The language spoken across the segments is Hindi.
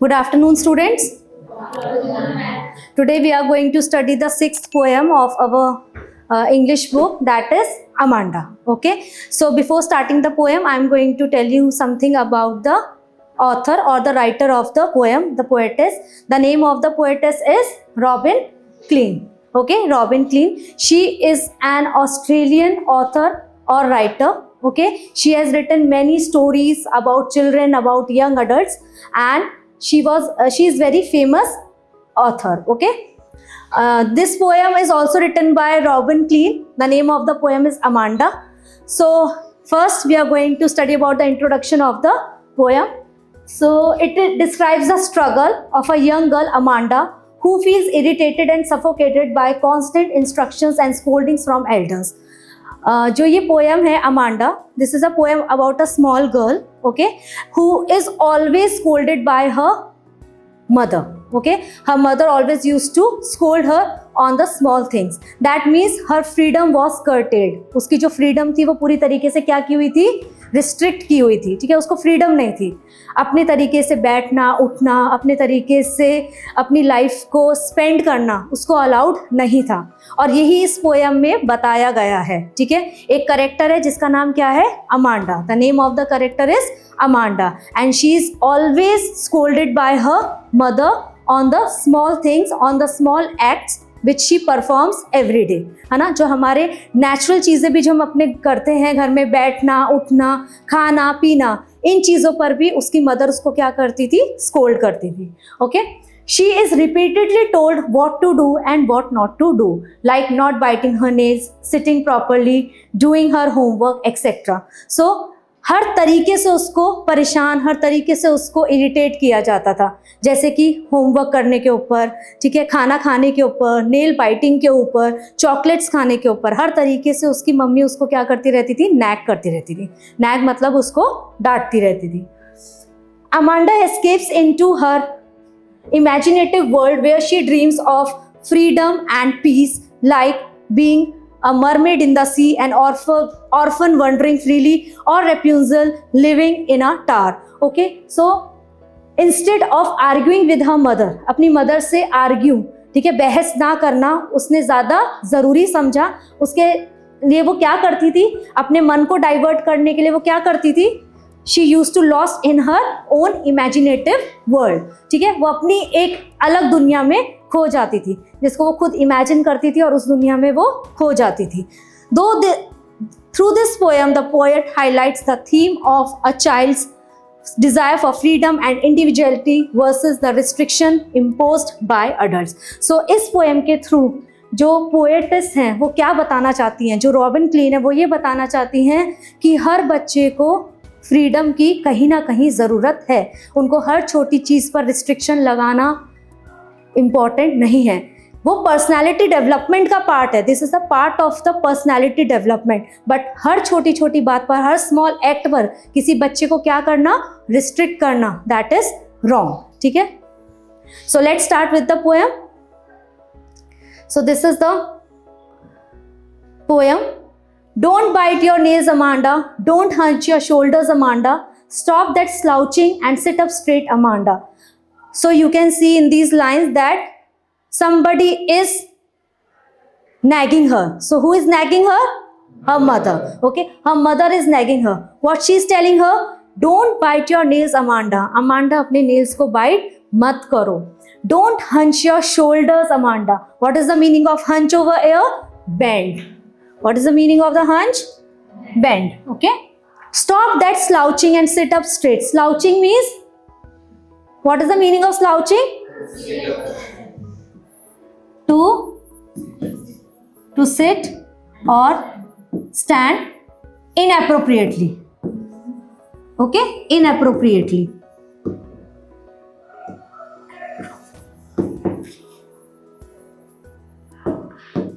Good afternoon, students. Today we are going to study the sixth poem of our English book, that is Amanda. Okay. So before starting the poem, I am going to tell you something about the author or the writer of the poem, the poetess. The name of the poetess is Robin Klein. Okay, Robin Klein. She is an Australian author or writer. Okay, she has written many stories about children, about young adults, and she is very famous author. Okay, this poem is also written by Robin Klein. The name of the poem is Amanda. So first we are going to study about the introduction of the poem. So it describes the struggle of a young girl, Amanda, who feels irritated and suffocated by constant instructions and scoldings from elders. जो ये पोएम है Amanda, this is a poem about a small girl, okay, who is always scolded by her mother. Okay, her mother always used to scold her on the small things. That means her freedom was curtailed. उसकी जो freedom थी वो पूरी तरीके से क्या की हुई थी, रिस्ट्रिक्ट की हुई थी. ठीक है, उसको फ्रीडम नहीं थी अपने तरीके से बैठना उठना, अपने तरीके से अपनी लाइफ को स्पेंड करना उसको अलाउड नहीं था. और यही इस पोएम में बताया गया है. ठीक है, एक करेक्टर है जिसका नाम क्या है, Amanda. The name of the character is Amanda, and she is always scolded by her mother on the small things, on the small acts which she performs every day. है ना, जो हमारे नेचुरल चीज़ें भी जो हम अपने करते हैं घर में, बैठना उठना खाना पीना, इन चीज़ों पर भी उसकी मदर उसको क्या करती थी, स्कोल्ड करती थी. Okay, she is repeatedly told what to do and what not to do, like not biting her nails, sitting properly, doing her homework, etc. So हर तरीके से उसको परेशान, हर तरीके से उसको इरिटेट किया जाता था, जैसे कि होमवर्क करने के ऊपर, ठीक है, खाना खाने के ऊपर, नेल बाइटिंग के ऊपर, चॉकलेट्स खाने के ऊपर. हर तरीके से उसकी मम्मी उसको क्या करती रहती थी, नैग करती रहती थी. नैग मतलब उसको डांटती रहती थी. Amanda escapes into her imaginative world where she dreams of freedom and peace, like being a mermaid in the sea, an orphan wandering freely, or Rapunzel living in a tower. Okay, so instead of arguing with her mother, अपनी मदर से आर्ग्यू, ठीक है, बहस ना करना उसने ज़्यादा ज़रूरी समझा. उसके लिए वो क्या करती थी, अपने मन को डाइवर्ट करने के लिए वो क्या करती थी, she use to lost in her own imaginative world. ठीक है, वो अपनी एक अलग दुनिया में खो जाती थी, जिसको वो खुद इमेजिन करती थी और उस दुनिया में वो खो जाती थी. Through this poem the poet highlights the theme of a child's desire for freedom and individuality versus the restriction imposed by adults. So इस पोएम के थ्रू जो पोएटेस हैं वो क्या बताना चाहती हैं, जो रॉबिन क्लीन है वो ये बताना चाहती हैं कि हर बच्चे को फ्रीडम की कहीं ना कहीं ज़रूरत है. उनको हर छोटी चीज़ पर रिस्ट्रिक्शन लगाना इम्पॉर्टेंट नहीं है. वो पर्सनालिटी डेवलपमेंट का पार्ट है. This is the part of the personality development. But हर छोटी छोटी बात पर, हर स्मॉल एक्ट पर किसी बच्चे को क्या करना, रिस्ट्रिक्ट करना, दैट इज रॉन्ग. ठीक है, so let's start with the poem. So this is the poem. Don't bite your nails, Amanda. Don't hunch your shoulders, Amanda. Stop that slouching and sit up straight, Amanda. So you can see in these lines that somebody is nagging her. So who is nagging her? Her mother. Okay, her mother is nagging her. What she is telling her? Don't bite your nails, Amanda. Amanda, अपने nails को bite मत करो. Don't hunch your shoulders, Amanda. What is the meaning of hunch over here? Bend. What is the meaning of the hunch? Bend. Okay. Stop that slouching and sit up straight. Slouching means, what is the meaning of slouching? To sit or stand inappropriately. Okay, inappropriately.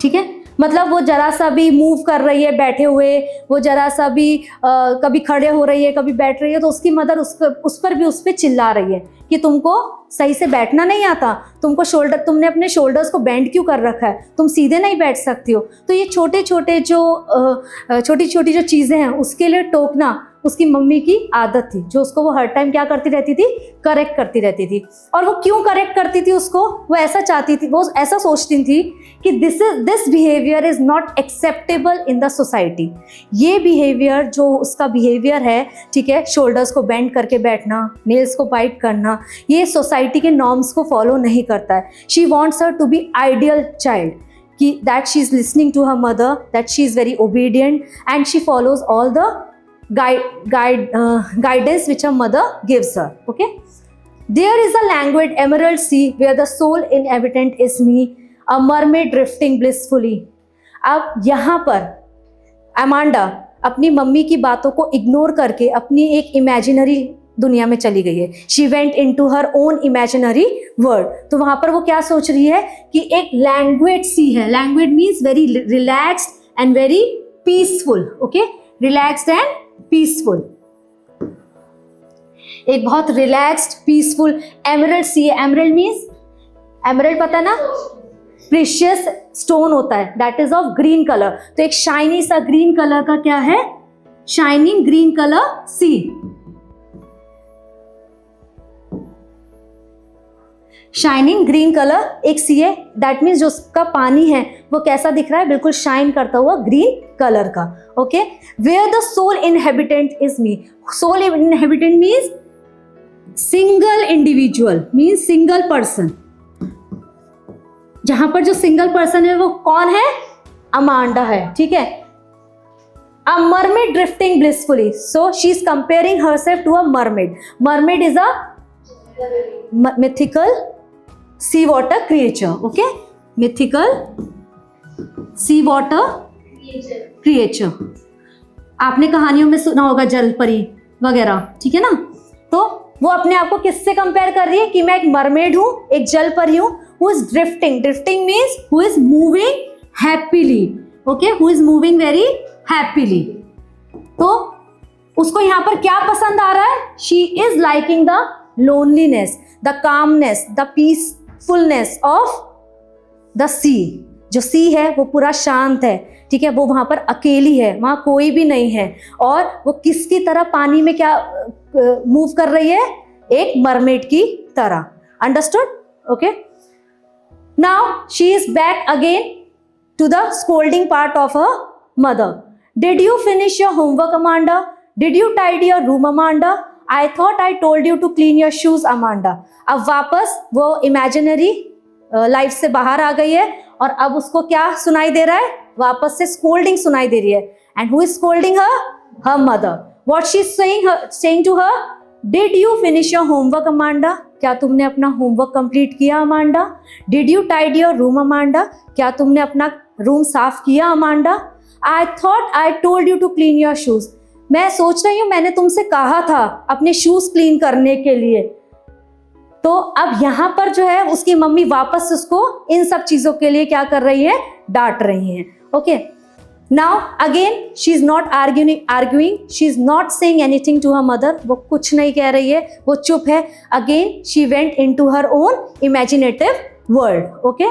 ठीक है, मतलब वो जरा सा भी मूव कर रही है बैठे हुए, वो जरा सा भी कभी खड़े हो रही है कभी बैठ रही है, तो उसकी मदर उस पर भी उस पर चिल्ला रही है कि तुमको सही से बैठना नहीं आता, तुमने अपने शोल्डर्स को बेंड क्यों कर रखा है, तुम सीधे नहीं बैठ सकती हो. तो ये छोटी छोटी जो चीज़ें हैं उसके लिए टोकना उसकी मम्मी की आदत थी, जो उसको वो हर टाइम क्या करती रहती थी, करेक्ट करती रहती थी। और वो क्यों करेक्ट करती थी उसको, वो ऐसा चाहती थी, वो ऐसा सोचती थी कि this behaviour is not acceptable in the society. ये बिहेवियर जो उसका बिहेवियर है, ठीक है, शोल्डर्स को बेंड करके बैठना, नेल्स को बाइट करना, ये सोसाइटी के नॉर्म्स को फॉलो नहीं करता है। She wants her to be ideal child, कि that she is listening to her mother, that she is very obedient and she follows all the guidance which her mother gives her. Okay, there is a languid emerald sea where the sole inhabitant is me, a mermaid drifting blissfully. अब यहाँ पर अमांडा अपनी मम्मी की बातों को इग्नोर करके अपनी एक इमेजिनरी दुनिया में चली गई है। She went into her own imaginary world. तो वहां पर वो क्या सोच रही है कि एक लैंग्वेज सी है, language means very relaxed and very peaceful. Okay, relaxed and peaceful, एक बहुत रिलैक्स्ड पीसफुल एमरल्ड सी है। एमरल्ड मीन्स, एमरल्ड पता है ना, प्रीशियस स्टोन होता है, that is of green colour. तो एक शाइनी सा ग्रीन कलर का क्या है, शाइनिंग ग्रीन कलर सी। शाइनिंग ग्रीन कलर एक सी है, दैट मीन्स जो उसका पानी है वो कैसा दिख रहा है, बिल्कुल शाइन करता हुआ ग्रीन कलर का। Okay, where the sole inhabitant is me. Sole inhabitant means single individual, means single person. जहां पर जो सिंगल पर्सन है वो कौन है, अमांडा है। ठीक है, a mermaid drifting blissfully, so she is comparing herself to a mermaid. Mermaid is a mythical sea water creature. Okay, mythical sea water creature. आपने कहानियों में सुना होगा जल परी वगैरह, ठीक है ना। तो वो अपने आप को किससे कंपेयर कर रही है कि मैं एक मरमेड हूं, एक जल परी हूं, who is drifting. Drifting means who is moving happily. Okay, who is moving very happily. तो उसको यहां पर क्या पसंद आ रहा है, she is liking the loneliness, the calmness, the peacefulness of the sea. जो सी है वो पूरा शांत है, ठीक है, वो वहां पर अकेली है, वहां कोई भी नहीं है, और वो किसकी तरह पानी में क्या मूव कर रही है, एक मरमेड की तरह। Understood? Okay, now she is back again to the scolding part of her mother. Did you finish your homework Amanda? Did you tidy your room Amanda? I thought I told you to clean your shoes, Amanda. अब वापस वो इमेजिनरी लाइफ से बाहर आ गई है और अब उसको क्या सुनाई दे रहा है, वापस से स्कोल्डिंग सुनाई दे रही है। And who is scolding her? Her mother. What she is saying to her? Did you finish your homework Amanda? क्या तुमने अपना होमवर्क कंप्लीट किया Amanda? Did you tidy your room Amanda? क्या तुमने अपना रूम साफ किया Amanda? I thought I told you to clean your shoes. मैं सोच रही हूं मैंने तुमसे कहा था अपने शूज क्लीन करने के लिए। तो अब यहां पर जो है उसकी मम्मी वापस उसको इन सब चीजों के लिए क्या कर रही है, डांट रही है। Okay, now again she is not arguing, she is not saying anything to her mother. वो कुछ नहीं कह रही है, वो चुप है। Again she went into her own imaginative world. Okay,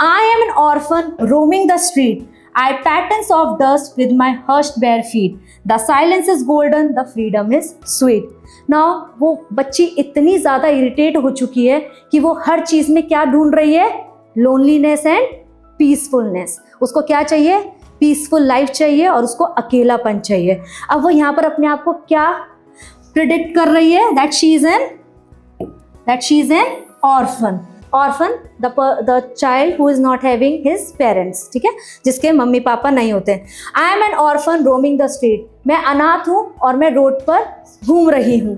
I am an orphan roaming the street, I patterns of dust with my hushed bare feet. The silence is golden, the freedom is sweet. Now वो बच्ची इतनी ज़्यादा इरिटेट हो चुकी है कि वो हर चीज़ में क्या ढूंढ रही है, लोनलीनेस एंड पीसफुलनेस। उसको क्या चाहिए, पीसफुल लाइफ चाहिए और उसको अकेलापन चाहिए। अब वो यहाँ पर अपने आप को क्या प्रिडिक्ट कर रही है, that she is an orphan. Orphan, the child who is not having his parents, ठीक है, जिसके मम्मी पापा नहीं होते। आई am an orphan roaming the street, मैं अनाथ हूँ और मैं रोड पर घूम रही हूँ।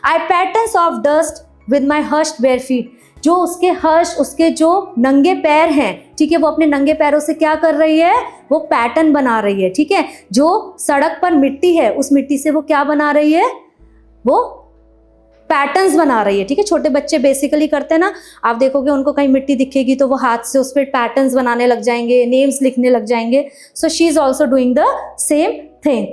I patterns of dust with my hushed bare feet, जो उसके हर्ष, उसके जो नंगे पैर हैं, ठीक है, वो अपने नंगे पैरों से क्या कर रही है, वो पैटर्न बना रही है। ठीक है, जो सड़क पर मिट्टी है उस मिट्टी से वो क्या बना रही है, वो पैटर्न्स बना रही है। ठीक है, छोटे बच्चे बेसिकली करते हैं ना, आप देखोगे उनको कहीं मिट्टी दिखेगी तो वो हाथ से उस पर पैटर्न्स बनाने लग जाएंगे, नेम्स लिखने लग जाएंगे। सो she is also doing the same thing.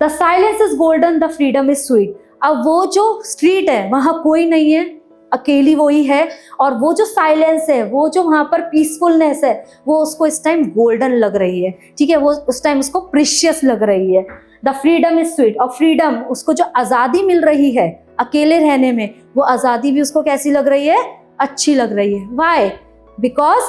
The silence is golden, the freedom is sweet. अब वो जो स्ट्रीट है वहां कोई नहीं है, अकेली वो ही है, और वो जो साइलेंस है, वो जो वहां पर पीसफुलनेस है, वो उसको इस टाइम गोल्डन लग रही है। ठीक है, वो उस टाइम उसको प्रीशियस लग रही है। द फ्रीडम इज स्वीट, और फ्रीडम उसको जो आज़ादी मिल रही है अकेले रहने में, वो आज़ादी भी उसको कैसी लग रही है, अच्छी लग रही है। Why? Because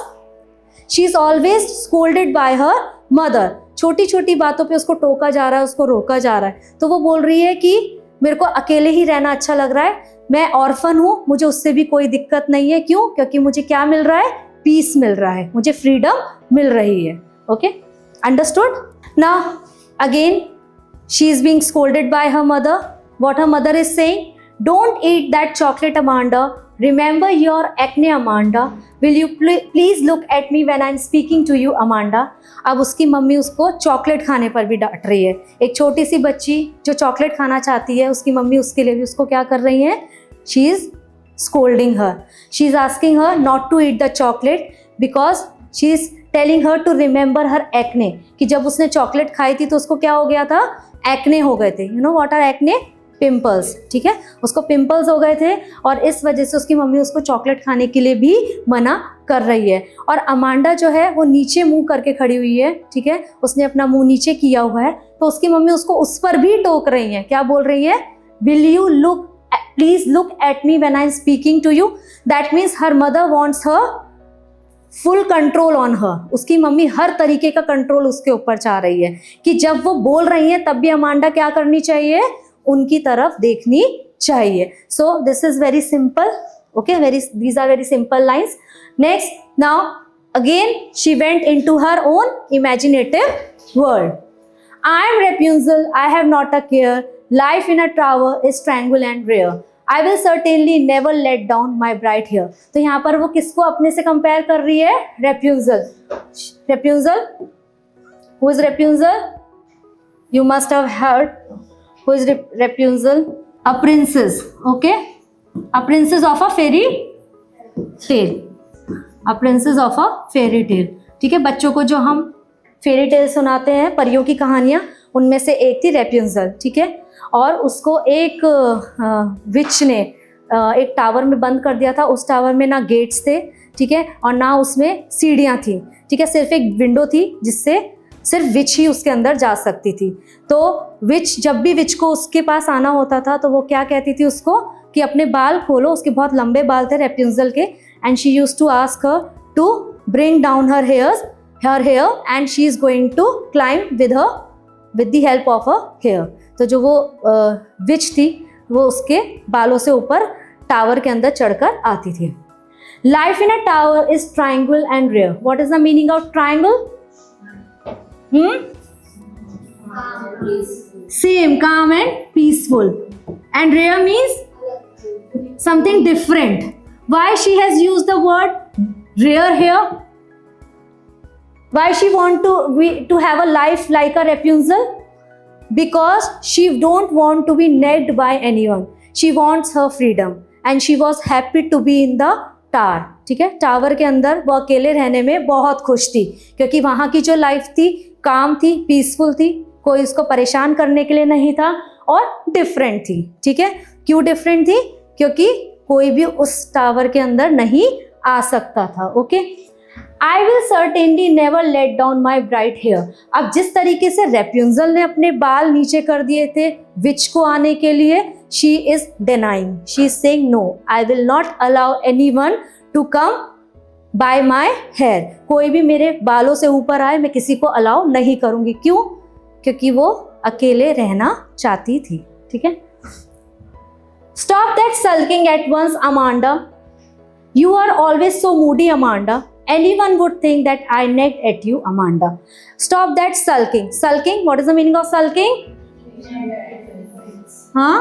she is always scolded by her mother. छोटी छोटी बातों पे उसको टोका जा रहा है, उसको रोका जा रहा है, तो वो बोल रही है कि मेरे को अकेले ही रहना अच्छा लग रहा है, मैं ऑर्फन हूँ, मुझे उससे भी कोई दिक्कत नहीं है। क्यों? क्योंकि मुझे क्या मिल रहा है, पीस मिल रहा है, मुझे फ्रीडम मिल रही है। Okay, understood? Now again she is being scolded by her mother. What her mother is saying, don't eat that chocolate, Amanda. Remember your acne, Amanda. Will you please look at me when I'm speaking to you, Amanda. अब उसकी मम्मी उसको चॉकलेट खाने पर भी डांट रही है। एक छोटी सी बच्ची जो चॉकलेट खाना चाहती है, उसकी मम्मी उसके लिए भी उसको क्या कर रही है, she is scolding her. She is asking her not to eat the chocolate because she is telling her to remember her acne, कि जब उसने चॉकलेट खाई थी तो उसको क्या हो गया था, एक्ने हो गए थे. You know what are acne? Pimples. ठीक है, उसको पिंपल्स हो गए थे और इस वजह से उसकी मम्मी उसको चॉकलेट खाने के लिए भी मना कर रही है. और अमांडा जो है वो नीचे मुंह करके खड़ी हुई है. ठीक है, उसने अपना मुंह नीचे किया हुआ है, तो उसकी मम्मी उसको उस पर भी टोक रही है. क्या बोल रही है? Will you look, please look at me when I am speaking to you. That means her mother wants her full control on her. उसकी मम्मी हर तरीके का कंट्रोल उसके ऊपर चाह रही है कि जब वो बोल रही है तब भी अमांडा क्या करनी चाहिए, उनकी तरफ देखनी चाहिए. So this is very simple. Okay, these are very simple lines. Next, now again she went into her own imaginative world. I am Rapunzel, I have not a care. Life in a tower is tranquil and rare. I will certainly never let down my bright hair. तो यहाँ पर वो किसको अपने से कंपेयर कर रही है? Rapunzel. Rapunzel. Who is Rapunzel? You must have heard. Who is Rapunzel? A princess. Okay, a princess of a fairy tale. A princess of a fairy tale. ठीक है, बच्चों को जो हम फेरी टेल सुनाते हैं, परियों की कहानियां, उनमें से एक थी रेप्यूजल. ठीक है, और उसको एक विच ने एक टावर में बंद कर दिया था. उस टावर में ना गेट्स थे, ठीक है, और ना उसमें सीढ़ियाँ थी. ठीक है, सिर्फ एक विंडो थी जिससे सिर्फ विच ही उसके अंदर जा सकती थी. तो विच, जब भी विच को उसके पास आना होता था तो वो क्या कहती थी उसको कि अपने बाल खोलो. उसके बहुत लंबे बाल थे रेप्यूजल के, and she used to ask her to bring down her hair and she is going to climb with the help of her hair. तो जो वो विच थी वो उसके बालों से ऊपर टावर के अंदर चढ़कर आती थी. Life in a tower is triangle and rare. What is the meaning of triangle? Same, calm and peaceful. And rare means something different. Why she has used the word rare here? Why she want to have a life like a Rapunzel? Because she don't want to be nagged by anyone. She wants her freedom and she was happy to be in the tower. ठीक है, टावर के अंदर वो अकेले रहने में बहुत खुश थी क्योंकि वहाँ की जो लाइफ थी काम थी, पीसफुल थी, कोई उसको परेशान करने के लिए नहीं था और डिफरेंट थी. ठीक है, क्यों डिफरेंट थी? क्योंकि कोई भी उस टावर के अंदर नहीं आ सकता था. Okay, I will certainly never let down my bright hair. अब जिस तरीके से रेप्यूजल ने अपने बाल नीचे कर दिए थे विच को आने के लिए, she is denying, she is saying no, I will not allow anyone to come by my hair. कोई भी मेरे बालों से ऊपर आए मैं किसी को अलाउ नहीं करूंगी. क्यों? क्योंकि वो अकेले रहना चाहती थी. ठीक है, stop that sulking at once Amanda. You are always so moody Amanda. Anyone would think that I nagged at you, Amanda. Stop that sulking. Sulking, what is the meaning of sulking? Huh?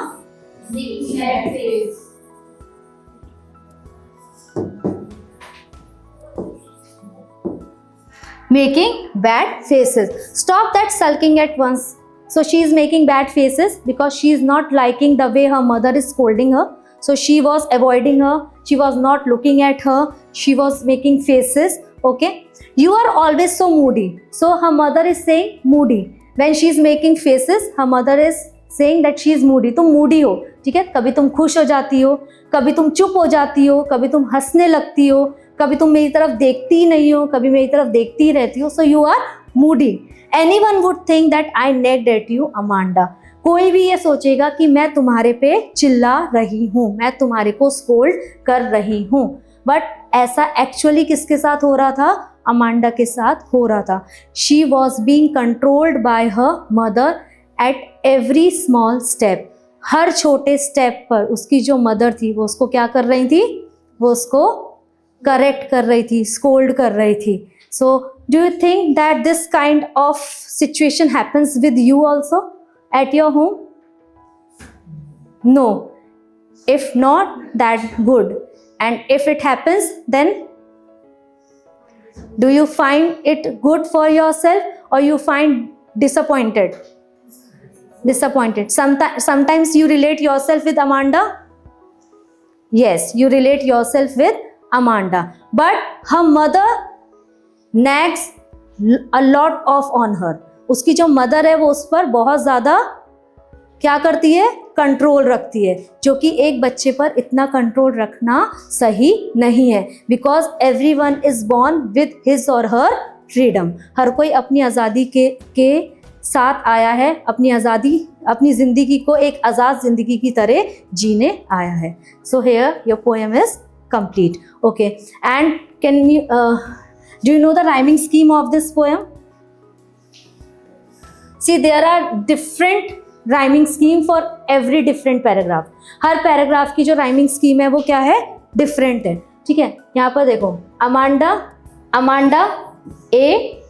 Making bad faces. Stop that sulking at once. So she is making bad faces because she is not liking the way her mother is scolding her. So she was avoiding her. She was not looking at her. She was making faces. Okay. You are always so moody. So her mother is saying moody. When she is making faces, her mother is saying that she is moody. तुम moody हो. ठीक है, कभी तुम खुश हो जाती हो, कभी तुम चुप हो जाती हो, कभी तुम हंसने लगती हो, कभी तुम मेरी तरफ देखती ही नहीं हो, कभी मेरी तरफ देखती ही रहती हो. So you are moody. Anyone would think that I nagged at you, Amanda. कोई भी ये सोचेगा कि मैं तुम्हारे पे चिल्ला रही हूँ, मैं तुम्हारे को स्कोल्ड कर रही हूँ. बट ऐसा एक्चुअली किसके साथ हो रहा था? अमांडा के साथ हो रहा था. She was being controlled by her mother at every small step. हर छोटे स्टेप पर उसकी जो मदर थी वो उसको क्या कर रही थी? वो उसको करेक्ट कर रही थी, स्कोल्ड कर रही थी. So do you think that this kind of situation happens with you also at your home? No. If not, that good. And if it happens, then do you find it good for yourself or you find disappointed? Disappointed. Sometimes you relate yourself with Amanda. Yes, you relate yourself with Amanda. But her mother nags a lot of on her. उसकी जो मदर है वो उस पर बहुत ज़्यादा क्या करती है? कंट्रोल रखती है, जो कि एक बच्चे पर इतना कंट्रोल रखना सही नहीं है. Because everyone is born with his और हर फ्रीडम. हर कोई अपनी आज़ादी के साथ आया है, अपनी आज़ादी, अपनी ज़िंदगी को एक आज़ाद ज़िंदगी की तरह जीने आया है. So here your poem is complete. Okay, and can you do you know the rhyming scheme of this poem? See, there are different rhyming scheme for every different paragraph. Her paragraph की जो राइमिंग स्कीम है वो क्या है? डिफरेंट है. ठीक है, यहाँ पर देखो, Amanda, Amanda A,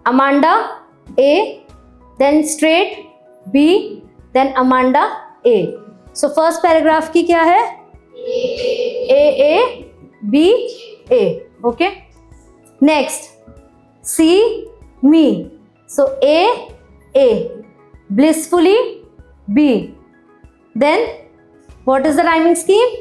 Amanda A, then straight B, then Amanda A. So first paragraph की क्या है? A B A. Okay, next see me. So A, blissfully B. Then what is the rhyming scheme?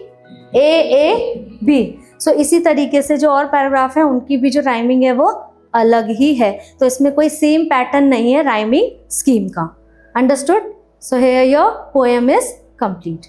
A B. So इसी तरीके से जो और पैराग्राफ है उनकी भी जो राइमिंग है वो अलग ही है. तो इसमें कोई सेम पैटर्न नहीं है राइमिंग स्कीम का. Understood? So here your poem is complete.